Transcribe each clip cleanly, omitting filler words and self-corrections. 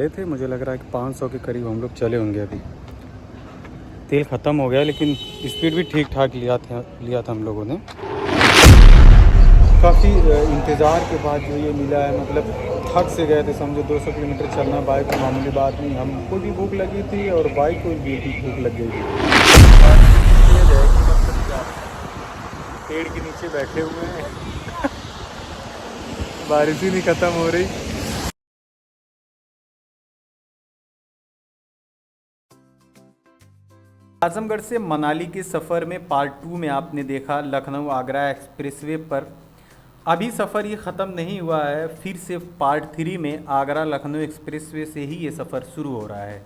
थे, मुझे लग रहा है कि 500 के करीब हम लोग चले होंगे। अभी तेल ख़त्म हो गया, लेकिन स्पीड भी ठीक ठाक लिया था हम लोगों ने। काफ़ी इंतज़ार के बाद जो ये मिला है, मतलब थक से गए थे समझो। 200 किलोमीटर चलना बाइक में मामूली बात नहीं। हमको भी भूख लगी थी और बाइक को भी भूख लग गई थी। पेड़ के नीचे बैठे हुए हैं बारिश ही नहीं ख़त्म हो रही। आजमगढ़ से मनाली के सफ़र में पार्ट 2 में आपने देखा लखनऊ आगरा एक्सप्रेसवे पर। अभी सफ़र ये ख़त्म नहीं हुआ है, फिर से पार्ट 3 में आगरा लखनऊ एक्सप्रेसवे से ही ये सफ़र शुरू हो रहा है।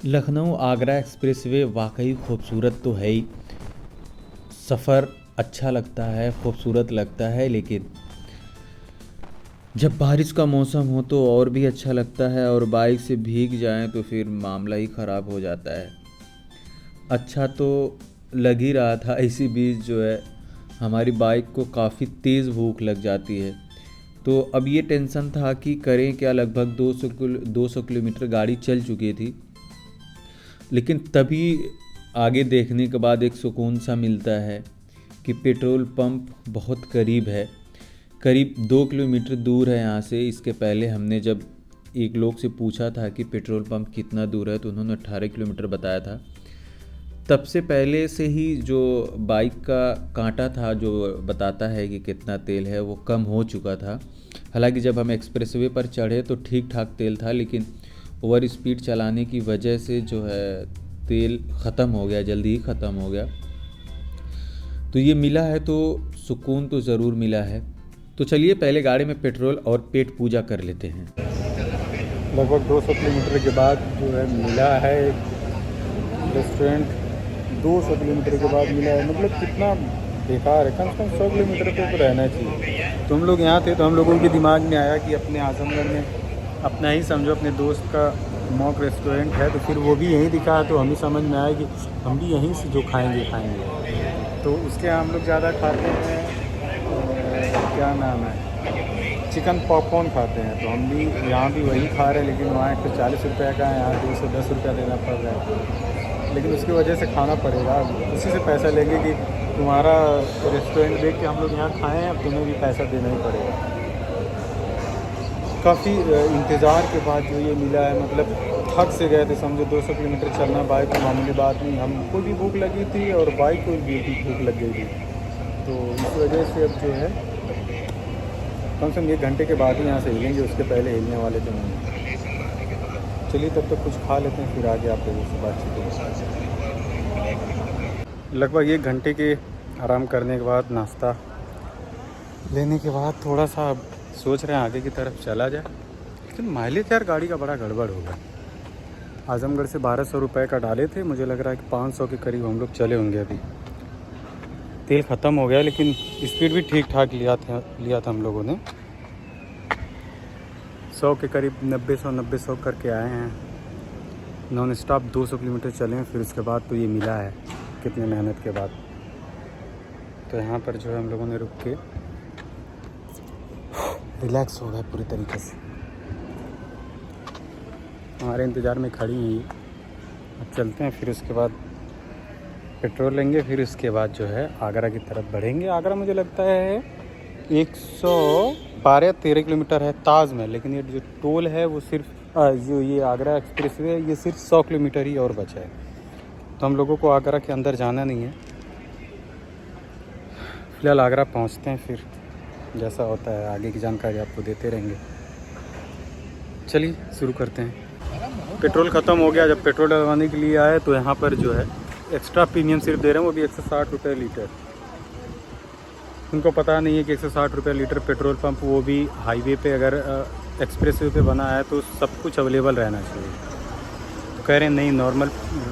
लखनऊ आगरा एक्सप्रेसवे वाकई खूबसूरत तो है ही। सफ़र अच्छा लगता है, खूबसूरत लगता है, लेकिन जब बारिश का मौसम हो तो और भी अच्छा लगता है, और बाइक से भीग जाएं तो फिर मामला ही ख़राब हो जाता है। अच्छा तो लग ही रहा था, इसी बीच जो है हमारी बाइक को काफ़ी तेज़ भूख लग जाती है। तो अब ये टेंशन था कि करें क्या। लगभग 200 किलोमीटर गाड़ी चल चुकी थी, लेकिन तभी आगे देखने के बाद एक सुकून सा मिलता है कि पेट्रोल पंप बहुत करीब है। करीब 2 किलोमीटर दूर है यहाँ से। इसके पहले हमने जब एक लोग से पूछा था कि पेट्रोल पंप कितना दूर है, तो उन्होंने 18 किलोमीटर बताया था। तब से पहले से ही जो बाइक का कांटा था जो बताता है कि कितना तेल है, वो कम हो चुका था। हालांकि जब हम एक्सप्रेसवे पर चढ़े तो ठीक ठाक तेल था, लेकिन ओवर स्पीड चलाने की वजह से जो है तेल ख़त्म हो गया, जल्दी ही ख़त्म हो गया। तो ये मिला है तो सुकून तो ज़रूर मिला है। तो चलिए पहले गाड़ी में पेट्रोल और पेट पूजा कर लेते हैं। लगभग 200 किलोमीटर के बाद जो है मिला है रेस्टोरेंट। 200 किलोमीटर के बाद मिला है, मतलब कितना बेकार है। कम से कम 100 किलोमीटर तो रहना चाहिए। तो हम लोग यहाँ थे तो हम लोगों के दिमाग में आया कि अपने आजमगढ़ में अपना ही समझो अपने दोस्त का मॉक रेस्टोरेंट है, तो फिर वो भी यहीं दिखा, तो हमें समझ में आया कि हम भी यहीं से जो खाएंगे। तो उसके यहाँ हम लोग ज़्यादा खाते हैं, क्या नाम है, चिकन पॉपकॉर्न खाते हैं। तो हम भी यहाँ भी वही खा रहे हैं, लेकिन वहाँ 140 रुपये का है, यहाँ 210 रुपया देना पड़ रहा है। लेकिन उसकी वजह से खाना पड़ेगा, उसी से पैसा लेंगे कि तुम्हारा रेस्टोरेंट देख के हम लोग यहाँ खाएँ, अब तुम्हें भी पैसा देना ही पड़ेगा। काफ़ी इंतज़ार के बाद जो ये मिला है, मतलब थक से गए थे समझो। 200 किलोमीटर चलना बाइक में मामूली बात नहीं। हमको भी भूख लगी थी और बाइक को भी भूख लग गई थी। तो इस वजह से अब जो है कम से कम 1 घंटे के बाद ही यहाँ से हिलेंगे, उसके पहले हिलने वाले तो नहीं। चलिए तब तक कुछ खा लेते हैं, फिर आगे आप लोगों से बातचीत होगी। लगभग 1 घंटे के आराम करने के बाद, नाश्ता लेने के बाद थोड़ा सा सोच रहे हैं आगे की तरफ चला जाए। लेकिन माइलेज यार गाड़ी का बड़ा गड़बड़ हो गया। आजमगढ़ से 1200 रुपये का डाले थे, मुझे लग रहा है कि 500 के करीब हम लोग चले होंगे। अभी तेल ख़त्म हो गया, लेकिन स्पीड भी ठीक ठाक लिया था हम लोगों ने। 100 के करीब 90-100 करके आए हैं। नॉन स्टॉप 200 किलोमीटर चले हैं, फिर उसके बाद तो ये मिला है कितनी मेहनत के बाद। तो यहाँ पर जो है हम लोगों ने रुक के रिलैक्स हो गए पूरी तरीके से। हमारे इंतज़ार में खड़ी हैं। अब चलते हैं, फिर उसके बाद पेट्रोल लेंगे, फिर उसके बाद जो है आगरा की तरफ बढ़ेंगे। आगरा मुझे लगता है 112-13 किलोमीटर है ताज में, लेकिन ये जो टोल है वो सिर्फ जो ये आगरा एक्सप्रेसवे है, ये सिर्फ 100 किलोमीटर ही और बचा है। तो हम लोगों को आगरा के अंदर जाना नहीं है। फ़िलहाल आगरा पहुँचते हैं, फिर जैसा होता है आगे की जानकारी आपको देते रहेंगे। चलिए शुरू करते हैं। पेट्रोल ख़त्म हो गया। जब पेट्रोल डलवाने के लिए आए तो यहाँ पर जो है एक्स्ट्रा प्रीमियम सिर्फ दे रहे हैं, वो भी 160 रुपये लीटर। उनको पता नहीं है कि 160 रुपये लीटर पेट्रोल पंप, वो भी हाईवे पे, अगर एक्सप्रेसवे पे बना है तो सब कुछ अवेलेबल रहना चाहिए। तो कह रहे हैं नहीं,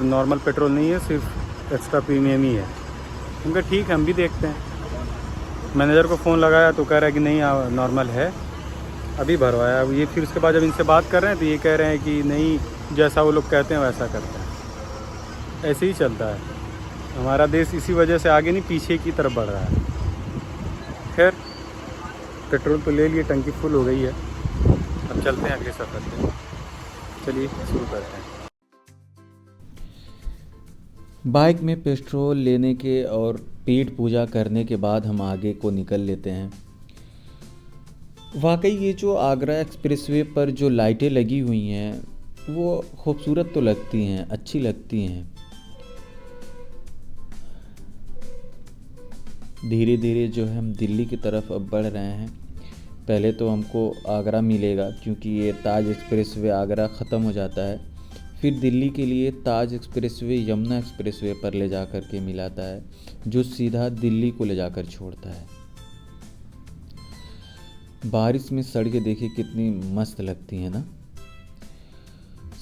नॉर्मल पेट्रोल नहीं है, सिर्फ एक्स्ट्रा प्रीमियम ही है। उनका ठीक है, हम भी देखते हैं। मैनेजर को फ़ोन लगाया तो कह रहा है कि नहीं नॉर्मल है, अभी भरवाया। अब ये फिर उसके बाद जब इनसे बात कर रहे हैं तो ये कह रहे हैं कि नहीं, जैसा वो लोग कहते हैं वैसा करते हैं। ऐसे ही चलता है हमारा देश, इसी वजह से आगे नहीं पीछे की तरफ बढ़ रहा है। खैर पेट्रोल तो ले लिए, टंकी फुल हो गई है। चलते हैं अगले सफ़र पे। चलिए शुरू करते हैं। बाइक में पेट्रोल लेने के और पेट पूजा करने के बाद हम आगे को निकल लेते हैं। वाकई ये जो आगरा एक्सप्रेसवे पर जो लाइटें लगी हुई हैं वो खूबसूरत तो लगती हैं, अच्छी लगती हैं। धीरे धीरे जो है हम दिल्ली की तरफ अब बढ़ रहे हैं। पहले तो हमको आगरा मिलेगा क्योंकि ये ताज एक्सप्रेसवे आगरा ख़त्म हो जाता है। फिर दिल्ली के लिए ताज एक्सप्रेसवे यमुना एक्सप्रेसवे पर ले जा कर के मिलाता है, जो सीधा दिल्ली को ले जाकर छोड़ता है। बारिश में सड़कें देखिए कितनी मस्त लगती हैं ना।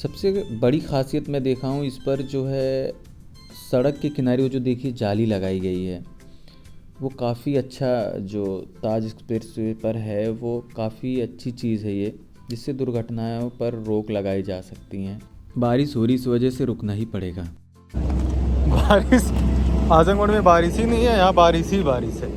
सबसे बड़ी खासियत मैं देखा हूँ इस पर जो है सड़क के किनारे वो जो देखिए जाली लगाई गई है, वो काफ़ी अच्छा जो ताज एक्सप्रेसवे पर है वो काफ़ी अच्छी चीज़ है ये, जिससे दुर्घटनाओं पर रोक लगाई जा सकती हैं। बारिश हो रही इस वजह से रुकना ही पड़ेगा। बारिश आजमगढ़ में बारिश ही नहीं है, यहाँ बारिश ही बारिश है।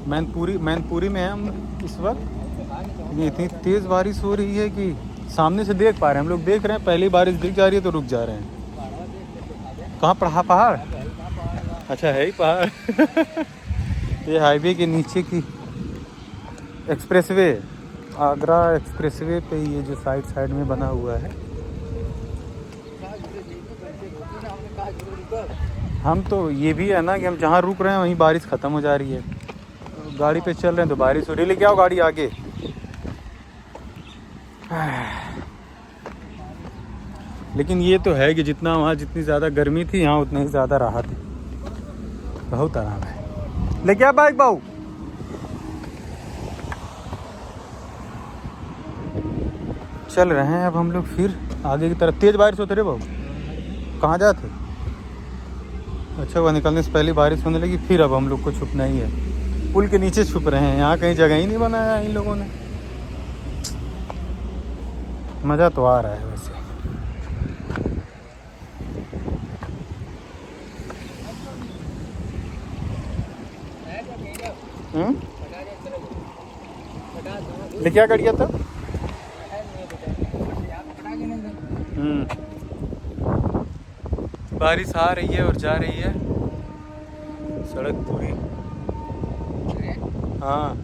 मैनपुरी में है हम इस वक्त। ये इतनी तेज़ बारिश हो रही है कि सामने से देख पा रहे हैं, हम लोग देख रहे हैं। पहली बारिश दिख जा रही है तो रुक जा रहे हैं। कहाँ पहाड़? अच्छा है ही पहाड़। ये हाईवे के नीचे की एक्सप्रेसवे, आगरा एक्सप्रेसवे पे ये जो साइड में बना हुआ है। हम तो ये भी है ना कि हम जहाँ रुक रहे हैं वहीं बारिश ख़त्म हो जा रही है। गाड़ी पे चल रहे हैं तो बारिश हो रही है। लेके आओ गाड़ी आगे। लेकिन ये तो है कि जितना वहाँ जितनी ज़्यादा गर्मी थी यहाँ उतना ही ज़्यादा राहत है। बहुत आराम है। लेके आ बाइक बाऊ। चल रहे हैं अब हम लोग फिर आगे की तरफ। तेज़ बारिश होते रे बाऊ, कहाँ जाते? अच्छा, वह निकलने से पहले बारिश होने लगी। फिर अब हम लोग को छुपना ही है। पुल के नीचे छुप रहे हैं, यहाँ कहीं जगह ही नहीं बनाया इन लोगों ने। मज़ा तो आ रहा है वैसे। ले क्या कर गया था? बारिश आ रही है और जा रही है। सड़क पूरी, हाँ।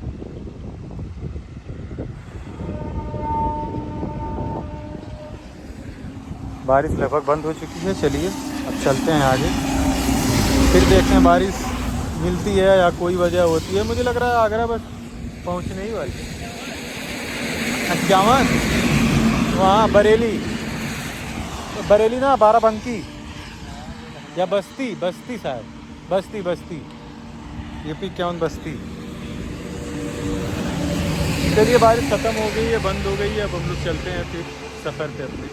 बारिश लगभग बंद हो चुकी है। चलिए अब चलते हैं आगे, फिर देखते हैं बारिश मिलती है या कोई वजह होती है। मुझे लग रहा है आगरा बस पहुंचने ही वाली है। 51 वहाँ बरेली ना, बाराबंकी या बस्ती शायद। बस्ती यूपी 51 बस्ती। चलिए बारिश ख़त्म हो गई है, बंद हो गई है। अब हम लोग चलते हैं फिर सफ़र पे अपने।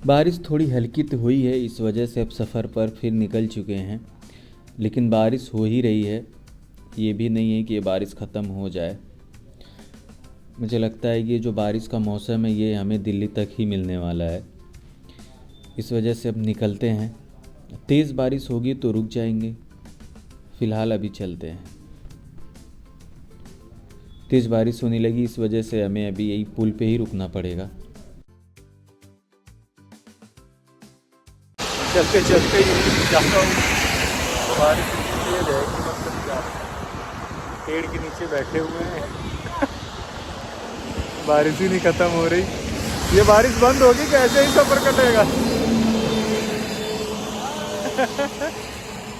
बारिश थोड़ी हल्की तो हुई है, इस वजह से अब सफ़र पर फिर निकल चुके हैं। लेकिन बारिश हो ही रही है, ये भी नहीं है कि ये बारिश ख़त्म हो जाए। मुझे लगता है ये जो बारिश का मौसम है ये हमें दिल्ली तक ही मिलने वाला है। इस वजह से अब निकलते हैं। तेज़ बारिश होगी तो रुक जाएंगे, फ़िलहाल अभी चलते हैं। तेज़ बारिश होने लगी, इस वजह से हमें अभी यही पुल पे ही रुकना पड़ेगा। चलते जाता हूँ बारिश तेज है कि मतलब क्या, पेड़ के नीचे बैठे हुए हैं। बारिश ही नहीं ख़त्म हो रही। ये बारिश बंद होगी कैसे ही सफ़र कटेगा।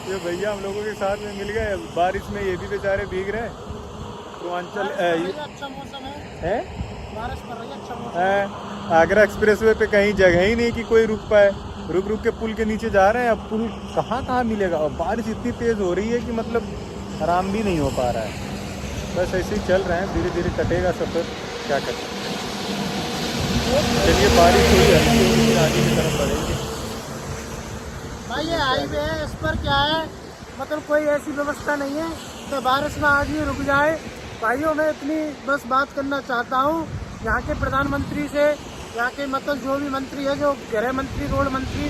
ये भैया हम लोगों के साथ में मिल गए बारिश में, ये भी बेचारे भीग रहे हैं। पूर्वांचल अच्छा मौसम है, बारिश पड़ रही है, अच्छा मौसम है। आगरा एक्सप्रेसवे पे कहीं जगह ही नहीं कि कोई रुक पाए। रुक के पुल के नीचे जा रहे हैं। अब पुल कहाँ मिलेगा, और बारिश इतनी तेज़ हो रही है कि मतलब आराम भी नहीं हो पा रहा है। बस ऐसे ही चल रहे हैं, धीरे धीरे कटेगा सफ़र, क्या कर सकते हैं। चलिए बारिश हुई है, आगे की तरफ बढ़ेगी। भाई ये हाईवे है, इस पर क्या है मतलब कोई ऐसी व्यवस्था नहीं है तो बारिश में आज ही रुक जाए। भाइयों मैं इतनी बस बात करना चाहता हूँ यहाँ के प्रधानमंत्री से, यहाँ के मतलब जो भी मंत्री है, जो गृह मंत्री, रोड मंत्री,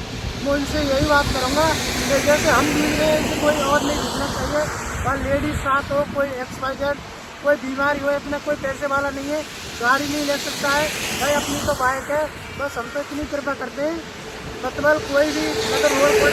मैं उनसे यही बात करूँगा कि जैसे हम भीग रहे हैं कि कोई और नहीं भीगना चाहिए। वहाँ लेडीज साथ हो, कोई XYZ कोई बीमारी हो, इतना कोई पैसे वाला नहीं है, गाड़ी नहीं ले सकता है भाई, अपनी तो बाइक है। बस हम तो इतनी कृपा करते हैं, मतलब कोई भी मतलब रोड कोई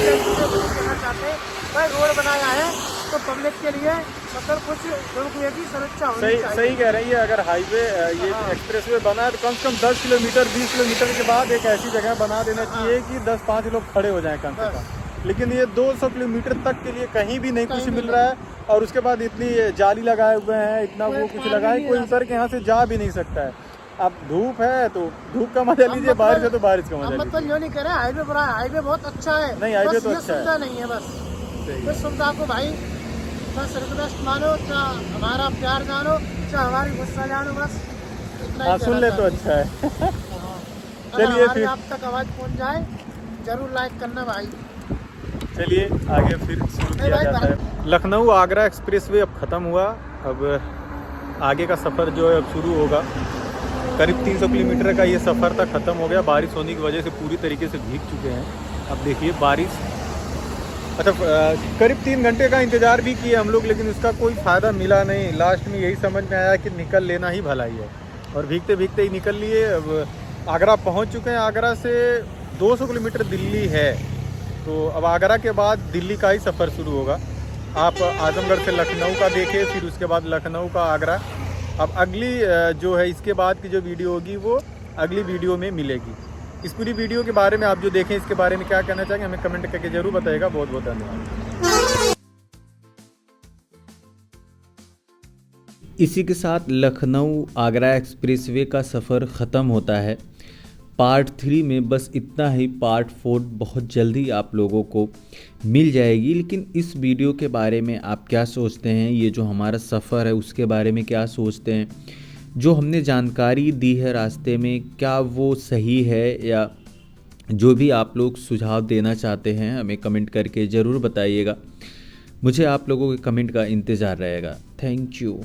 कहना चाहते हैं भाई, रोड बनाया है तो पब्लिक के लिए मतलब कुछ लोगों की सुरक्षा होनी चाहिए। सही कह रही है। अगर हाईवे ये एक्सप्रेसवे बना है तो कम से कम 10 किलोमीटर 20 किलोमीटर के बाद एक ऐसी जगह बना देना चाहिए कि 10-5 लोग खड़े हो जाएं कम से कम। लेकिन ये 200 किलोमीटर तक के लिए कहीं भी नहीं कुछ मिल रहा है, और उसके बाद इतनी जाली लगाए हुए हैं, इतना वो कुछ लगा है, कोई उतर के यहाँ से जा भी नहीं सकता है। अब धूप है तो धूप का मजा लीजिए, बारिश है तो बारिश का मजा लीजिए। मतलब जो नहीं कह रहे हाईवे बड़ा है, हाईवे बहुत अच्छा है। नहीं, हाईवे तो अच्छा है, सुविधा नहीं है बस। इस सुविधा को भाई बस रिक्वेस्ट मानो, चाहे हमारा प्यार जानो, चाहे हमारी गुस्सा जानो, बस इतना ही सुन ले तो अच्छा है। चलिए फिर आप तक आवाज पहुंच जाए, जरूर लाइक करना भाई। चलिए आगे फिर शुरू किया जाता है। लखनऊ आगरा एक्सप्रेसवे अब ख़त्म हुआ, अब आगे का सफ़र जो है अब शुरू होगा। करीब 300 किलोमीटर का ये सफ़र था, ख़त्म हो गया। बारिश होने की वजह से पूरी तरीके से भीग चुके हैं। अब देखिए बारिश, अच्छा करीब 3 घंटे का इंतज़ार भी किए हम लोग, लेकिन उसका कोई फ़ायदा मिला नहीं। लास्ट में यही समझ में आया कि निकल लेना ही भलाई है, और भीगते भीगते ही निकल लिए। अब आगरा पहुंच चुके हैं। आगरा से 200 किलोमीटर दिल्ली है, तो अब आगरा के बाद दिल्ली का ही सफ़र शुरू होगा। आप आजमगढ़ से लखनऊ का देखें, फिर उसके बाद लखनऊ का आगरा। अब अगली जो है इसके बाद की जो वीडियो होगी वो अगली वीडियो में मिलेगी। इस पूरी वीडियो के बारे में आप जो देखें, इसके बारे में क्या कहना चाहेंगे हमें कमेंट करके ज़रूर बताइएगा। बहुत बहुत धन्यवाद। इसी के साथ लखनऊ आगरा एक्सप्रेसवे का सफ़र ख़त्म होता है। पार्ट 3 में बस इतना ही। पार्ट 4 बहुत जल्दी आप लोगों को मिल जाएगी। लेकिन इस वीडियो के बारे में आप क्या सोचते हैं? ये जो हमारा सफ़र है उसके बारे में क्या सोचते हैं? जो हमने जानकारी दी है रास्ते में, क्या वो सही है, या जो भी आप लोग सुझाव देना चाहते हैं हमें कमेंट करके ज़रूर बताइएगा। मुझे आप लोगों के कमेंट का इंतज़ार रहेगा। Thank you.